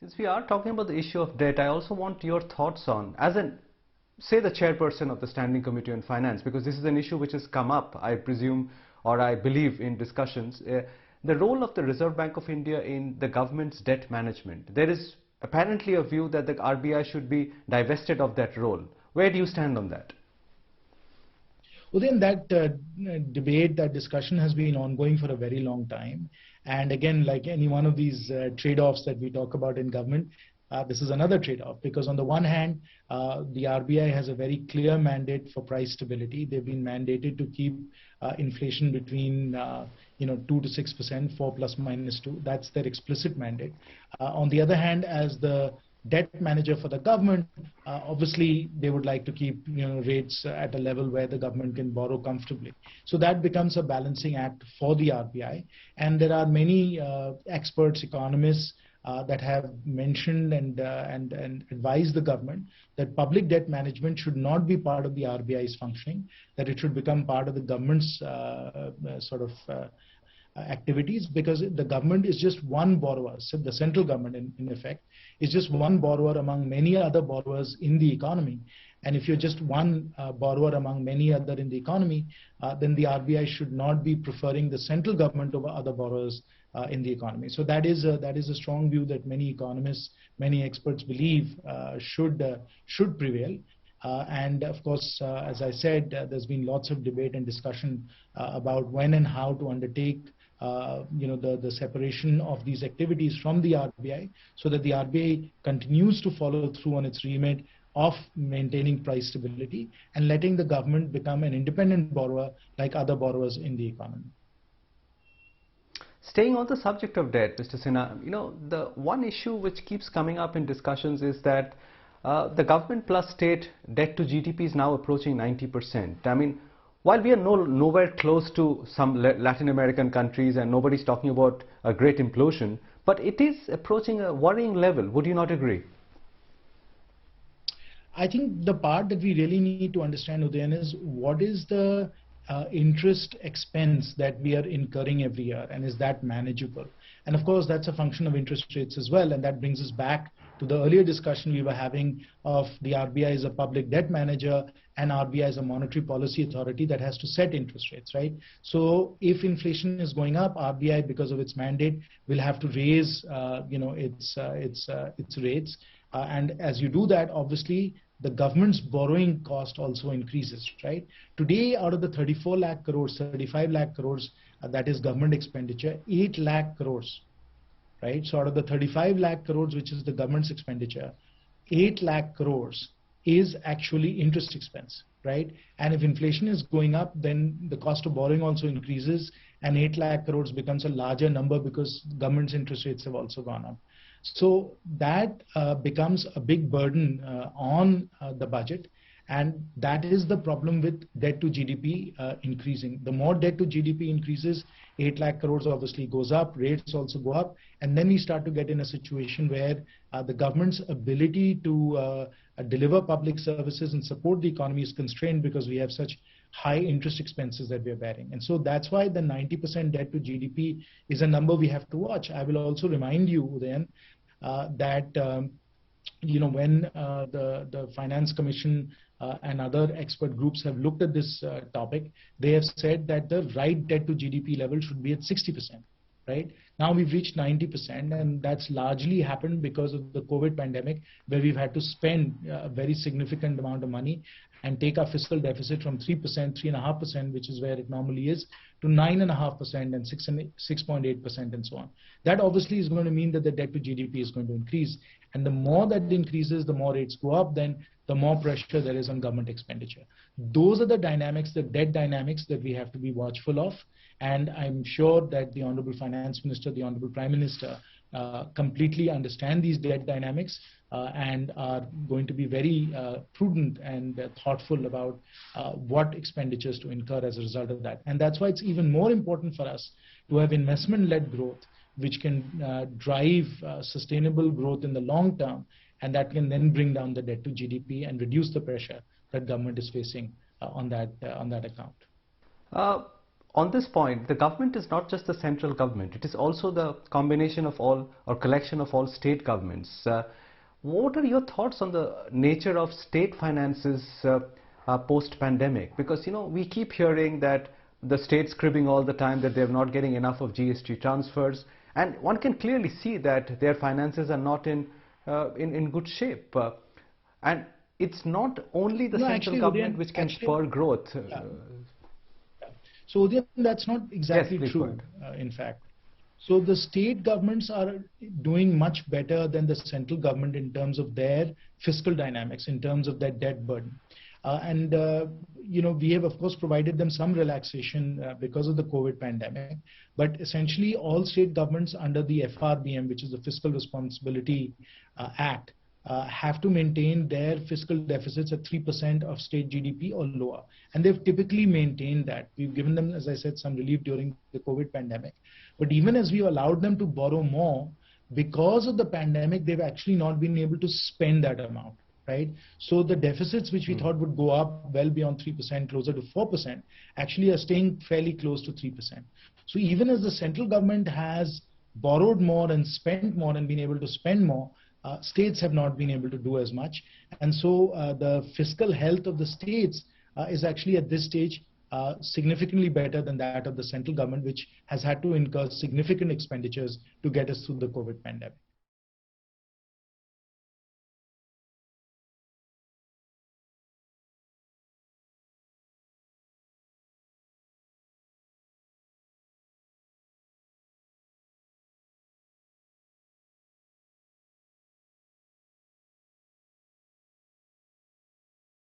Since we are talking about the issue of debt, I also want your thoughts on, as an, say, the chairperson of the Standing Committee on Finance, because this is an issue which has come up, I presume, or I believe in discussions, the role of the Reserve Bank of India in the government's debt management. There is apparently a view that the RBI should be divested of that role. Where do you stand on that? Well, then that debate, that discussion has been ongoing for a very long time. And again, like any one of these trade-offs that we talk about in government, this is another trade-off, because on the one hand, the RBI has a very clear mandate for price stability. They've been mandated to keep inflation between 2 to 6%, 4 plus minus 2. That's their explicit mandate. On the other hand, as the debt manager for the government, obviously they would like to keep rates at a level where the government can borrow comfortably. So that becomes a balancing act for the RBI. And there are many experts, economists that have mentioned and advised the government that public debt management should not be part of the RBI's functioning, that it should become part of the government's activities, because the government is just one borrower. So the central government, in effect, is just one borrower among many other borrowers in the economy. And if you're just one borrower among many other in the economy, then the RBI should not be preferring the central government over other borrowers in the economy. So that is a strong view that many economists, many experts believe should prevail. And of course, as I said, there's been lots of debate and discussion about when and how to undertake the separation of these activities from the RBI, so that the RBI continues to follow through on its remit of maintaining price stability and letting the government become an independent borrower like other borrowers in the economy. Staying on the subject of debt, Mr. Sinha, the one issue which keeps coming up in discussions is that the government plus state debt to GDP is now approaching 90%. I mean, while we are nowhere close to some Latin American countries and nobody's talking about a great implosion, but it is approaching a worrying level. Would you not agree? I think the part that we really need to understand, Udayan, is what is the interest expense that we are incurring every year, and is that manageable? And of course, that's a function of interest rates as well, and that brings us back to the earlier discussion we were having of the RBI as a public debt manager and RBI as a monetary policy authority that has to set interest rates, right? So if inflation is going up, RBI, because of its mandate, will have to raise its rates. And as you do that, obviously, the government's borrowing cost also increases, right? Today, out of the 34 lakh crores, 35 lakh crores, that is government expenditure, 8 lakh crores, right? So out of the 35 lakh crores, which is the government's expenditure, 8 lakh crores is actually interest expense, right? And if inflation is going up, then the cost of borrowing also increases, and 8 lakh crores becomes a larger number because government's interest rates have also gone up. So that becomes a big burden on the budget, and that is the problem with debt to GDP increasing. The more debt to GDP increases, 8 lakh crores obviously goes up, rates also go up, and then we start to get in a situation where the government's ability to deliver public services and support the economy is constrained because we have such high interest expenses that we are bearing. And so that's why the 90% debt to GDP is a number we have to watch. I will also remind you, Udayan, that when the Finance Commission and other expert groups have looked at this topic, they have said that the right debt to GDP level should be at 60%. Right? Now we've reached 90%, and that's largely happened because of the COVID pandemic, where we've had to spend a very significant amount of money and take our fiscal deficit from 3%, 3.5%, which is where it normally is, to 9.5% and 6.8% and so on. That obviously is going to mean that the debt to GDP is going to increase. And the more that increases, the more rates go up, then the more pressure there is on government expenditure. Those are the dynamics, the debt dynamics that we have to be watchful of. And I'm sure that the Honorable Finance Minister, the Honorable Prime Minister completely understand these debt dynamics and are going to be very prudent and thoughtful about what expenditures to incur as a result of that. And that's why it's even more important for us to have investment-led growth, which can drive sustainable growth in the long term, and that can then bring down the debt to GDP and reduce the pressure that government is facing on that account. on this point, the government is not just the central government, it is also the combination of all or collection of all state governments. What are your thoughts on the nature of state finances post-pandemic? Because, you know, we keep hearing that the states cribbing all the time that they're not getting enough of GST transfers, and one can clearly see that their finances are not in good shape. And it's not only the central government which can spur growth. Yeah. So Udayan, that's not exactly yes, true, in fact. So the state governments are doing much better than the central government in terms of their fiscal dynamics, in terms of their debt burden. You know, we have of course provided them some relaxation because of the COVID pandemic, but essentially all state governments under the FRBM, which is the Fiscal Responsibility Act, have to maintain their fiscal deficits at 3% of state GDP or lower. And they've typically maintained that. We've given them, as I said, some relief during the COVID pandemic. But even as we've allowed them to borrow more, because of the pandemic, they've actually not been able to spend that amount, right? So the deficits which we thought would go up well beyond 3%, closer to 4%, actually are staying fairly close to 3%. So even as the central government has borrowed more and spent more and been able to spend more, states have not been able to do as much. And so the fiscal health of the states is actually at this stage significantly better than that of the central government, which has had to incur significant expenditures to get us through the COVID pandemic.